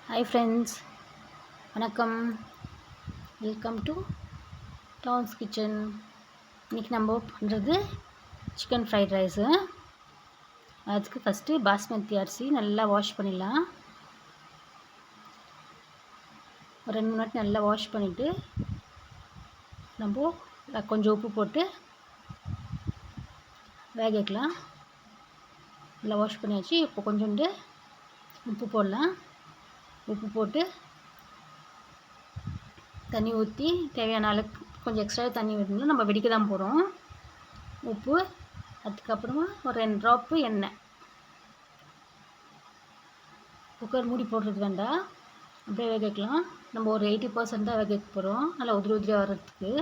Hi friends, வணக்கம். Welcome to dance kitchen. இன்றைக்கி நம்ம பண்ணுறது சிக்கன் ஃப்ரைட் ரைஸு. அதுக்கு ஃபஸ்ட்டு பாஸ்மதி அரிசி நல்லா வாஷ் பண்ணிடலாம். ஒரு 2 மினிட் நல்லா வாஷ் பண்ணிவிட்டு நம்ம கொஞ்சம் உப்பு போட்டு வேக வைக்கலாம். நல்லா வாஷ் பண்ணியாச்சு. இப்போ கொஞ்சோண்டு உப்பு போடலாம். உப்பு போட்டு தண்ணி ஊற்றி தேவையான அளவுக்கு கொஞ்சம் எக்ஸ்ட்ரா தண்ணி விடணும். நம்ம வெடிக்க தான் போகிறோம். உப்பு, அதுக்கப்புறமா ஒரு 2 ட்ராப்பு எண்ணெய். குக்கர் மூடி போடுறது வேண்டாம், அப்படியே வேக வைக்கலாம். நம்ம ஒரு 80% தான் வேக வைக்க போகிறோம், நல்லா உதிரி உதிரியாக வர்றதுக்கு.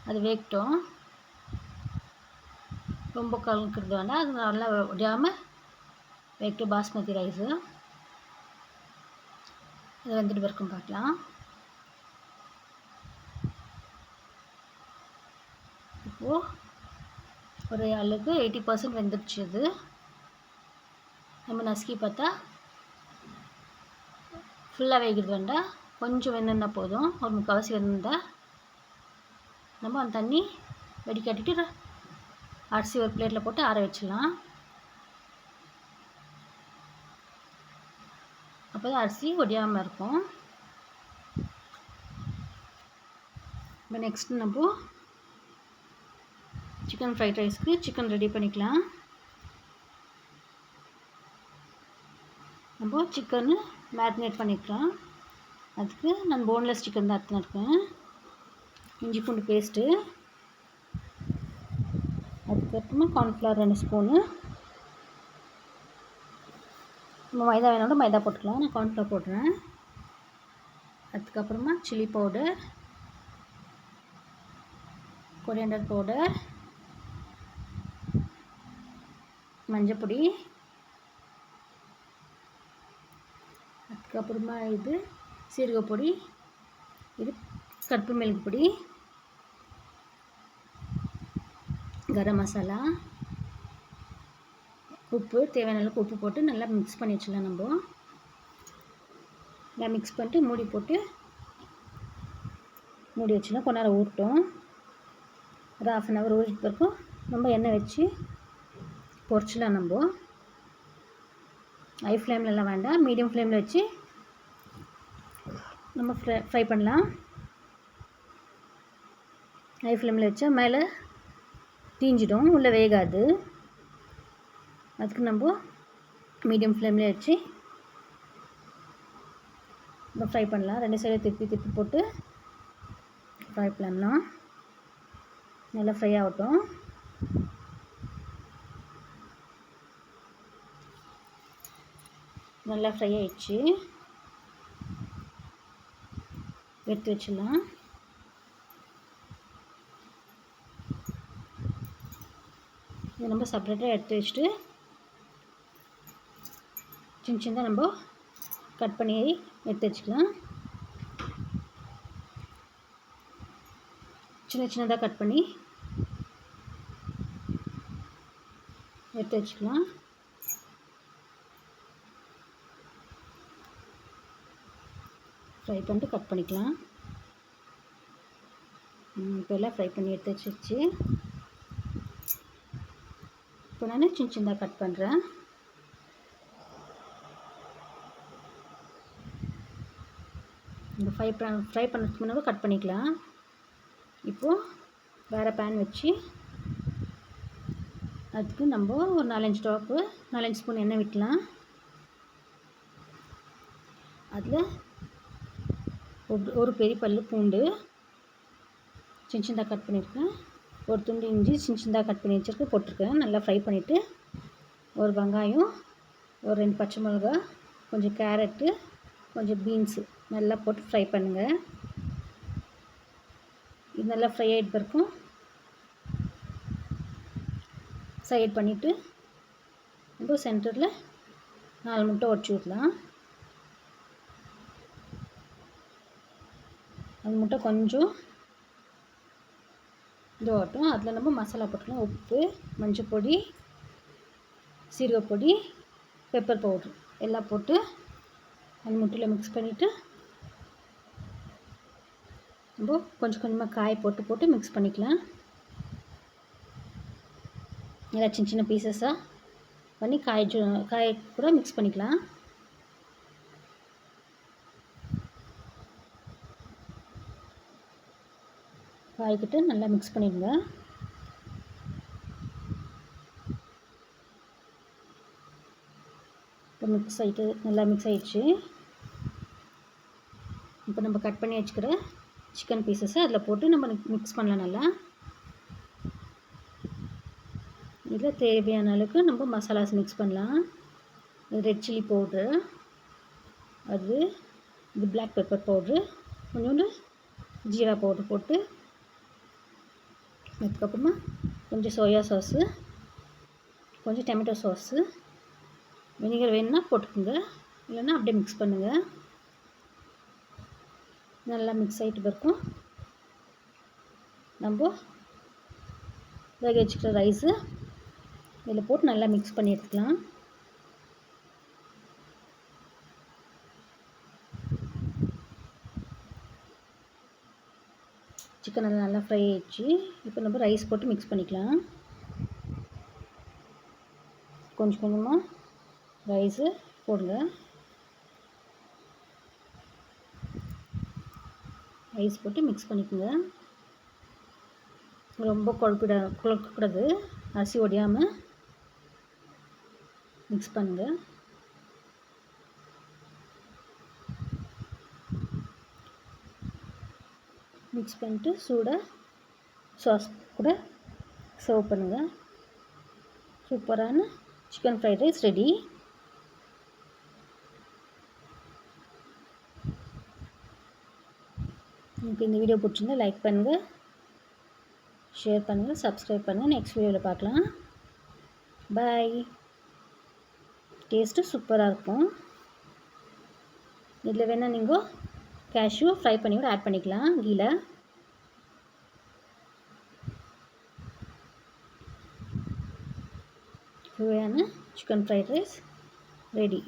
அது வேகட்டும், ரொம்ப கலக்கிறது வேண்டாம். அது நல்லா விடாமல் வேகட்டும். பாஸ்மதி ரைஸு அது வந்துட்டு வரைக்கும் பார்க்கலாம். இப்போது ஒரு அளவுக்கு 80% வெந்துடுச்சு. அது நம்ம நசுக்கி பார்த்தா ஃபுல்லாக வேகிறது வேண்டாம், கொஞ்சம் வெந்திருந்தா போதும். ஒரு 3/4 வெந்திருந்தால் நம்ம அந்த தண்ணி வடிகட்டிட்டு அரிசி ஒரு பிளேட்டில் போட்டு ஆற வச்சிடலாம். அப்போ தான் அரிசி ஒடியாமல் இருக்கும். இப்போ நெக்ஸ்ட்டு நம்ம சிக்கன் ஃப்ரைட் ரைஸ்க்கு சிக்கன் ரெடி பண்ணிக்கலாம். நம்ம சிக்கன்னு மேரினேட் பண்ணிக்கலாம். அதுக்கு நான் போன்லெஸ் சிக்கன் தான் எடுத்துன்னு. இஞ்சி பூண்டு பேஸ்ட்டு, அதுக்கப்புறமா கார்ன்ஃப்ளவர் 2 ஸ்பூனு. நம்ம மைதா வேணாலும் மைதா போட்டுக்கலாம், நான் கார்ன்ஃப்ளவர் போடுறேன். அதுக்கப்புறமா சில்லி பவுடர், கொரியாண்டர் பவுடர், மஞ்சப்பொடி, அதுக்கப்புறமா இது சீரகப்பொடி, இது கருப்பு மிளகு பொடி, கரம் மசாலா, உப்பு, தேவையான அளவுக்கு உப்பு போட்டு நல்லா மிக்ஸ் பண்ணி வச்சிடலாம். நம்ம நல்லா மிக்ஸ் பண்ணிட்டு மூடி போட்டு மூடி வச்சிடலாம். கொஞ்ச நேரம் ஊறட்டும். ஒரு 1/2 hour ஊறிட்டு பிறக்கும் நம்ம எண்ணெய் வச்சு பொரிச்சிடலாம். நம்ம ஹை ஃப்ளேம்லலாம் வேண்டாம், மீடியம் ஃப்ளேமில் வச்சு நம்ம ஃப்ரை பண்ணலாம். ஹை ஃப்ளேமில் வச்சா மேலே தீஞ்சிடும், உள்ளே வேகாது. அதுக்கு நம்ம மீடியம் ஃப்ளேமில் வச்சு நம்ம ஃப்ரை பண்ணலாம். 2 சைடும் திருப்பி போட்டு ஃப்ரை பண்ணலாம். நல்லா ஃப்ரை ஆகட்டும். நல்லா ஃப்ரை ஆகிடுச்சு, எடுத்து வச்சிடலாம். இதை நம்ம செப்பரேட்டாக எடுத்து வச்சுட்டு சின்ன சின்னதாக நம்ம கட் பண்ணி எடுத்து வச்சுக்கலாம். சின்ன சின்னதாக கட் பண்ணி எடுத்து வச்சுக்கலாம். ஃப்ரை பண்ணிட்டு கட் பண்ணிக்கலாம். இப்போ எல்லாம் ஃப்ரை பண்ணி எடுத்து வச்சிருச்சு. இப்போ நான் சின்ன சின்னதாக கட் பண்ணுறேன். இந்த ஃப்ரை பண்ணுறதுக்கு முன்னாடி கட் பண்ணிக்கலாம். இப்போது வேறு பேன் வச்சு அதுக்கு நம்ம ஒரு 4-5 ஸ்பூன் எண்ணெய் விட்டலாம். அதில் ஒரு பெரிய பல்லு பூண்டு சின்ன சின்னதாக கட் பண்ணியிருக்கேன், ஒரு துண்டு இஞ்சி சின்ன சின்னதாக கட் பண்ணி வச்சுருக்கேன் போட்டிருக்கேன். நல்லா ஃப்ரை பண்ணிவிட்டு ஒரு வெங்காயம், ஒரு 2 பச்சை மிளகா, கொஞ்சம் கேரட்டு, கொஞ்சம் பீன்ஸு நல்லா போட்டு ஃப்ரை பண்ணுங்கள். இது நல்லா ஃப்ரை ஆகிட்டு பிறக்கும் சைட் பண்ணிவிட்டு நம்ம சென்டரில் 4 முட்டை உடச்சி ஊற்றலாம். அந்த முட்டை கொஞ்சம் இதுவாகட்டும். அதில் நம்ம மசாலா போட்டுக்கலாம். உப்பு, மஞ்சள் பொடி, சீரகப்பொடி, பெப்பர் பவுட்ரு எல்லாம் போட்டு அது முட்டையில் மிக்ஸ் பண்ணிவிட்டு நம்ம கொஞ்சம் கொஞ்சமாக காய் போட்டு மிக்ஸ் பண்ணிக்கலாம். நல்லா சின்ன சின்ன பீசஸாக பண்ணி காய் கூட மிக்ஸ் பண்ணிக்கலாம். காய்கிட்ட நல்லா மிக்ஸ் பண்ணிடுங்க. இப்போ நல்லா மிக்ஸ் ஆகிடுச்சு. இப்போ நம்ம கட் பண்ணி வச்சுக்கிற சிக்கன் பீசஸை அதில் போட்டு நம்ம மிக்ஸ் பண்ணலாம். நல்லா இதில் தேவையான அளவுக்கு நம்ம மசாலாஸ் மிக்ஸ் பண்ணலாம். ரெட் சில்லி பவுட்ரு, இது பிளாக் பெப்பர் பவுட்ரு, கொஞ்சோண்டு ஜீரா பவுட்ரு போட்டு, அதுக்கப்புறமா கொஞ்சம் சோயா சாஸு, கொஞ்சம் டொமேட்டோ சாஸு, வினிகர் வேணும்னா போட்டுக்கோங்க, இல்லைன்னா அப்படியே மிக்ஸ் பண்ணுங்கள். நல்லா மிக்ஸ் ஆகிட்டு இருக்கும். நம்ம வேக வச்சுக்கிற ரைஸு இதில் போட்டு நல்லா மிக்ஸ் பண்ணி எடுத்துக்கலாம். சிக்கன் நல்லா ஃப்ரை ஆகிடுச்சு. இப்போ நம்ம ரைஸ் போட்டு மிக்ஸ் பண்ணிக்கலாம். கொஞ்சம் கொஞ்சமாக ரைஸு போடுங்க. ரைஸ் போட்டு மிக்ஸ் பண்ணிக்கோங்க. ரொம்ப குழக்கக்கூடாது, அரிசி ஒடியாமல் மிக்ஸ் பண்ணுங்கள். மிக்ஸ் பண்ணிட்டு சூடாக சாஸ் கூட சர்வ் பண்ணுங்கள். சூப்பரான சிக்கன் ஃப்ரைட் ரைஸ் ரெடி. உங்களுக்கு இந்த வீடியோ பிடிச்சிருந்தா லைக் பண்ணுங்கள், ஷேர் பண்ணுங்கள், சப்ஸ்கிரைப் பண்ணுங்கள். நெக்ஸ்ட் வீடியோவில் பார்க்கலாம். பாய். டேஸ்ட்டு சூப்பராக இருக்கும். இதில் வேணால் நீங்கள் கேஷ்யூ ஃப்ரை பண்ணி கூட ஆட் பண்ணிக்கலாம் கீழே. சுவையான சிக்கன் ஃப்ரைட் ரைஸ் ரெடி.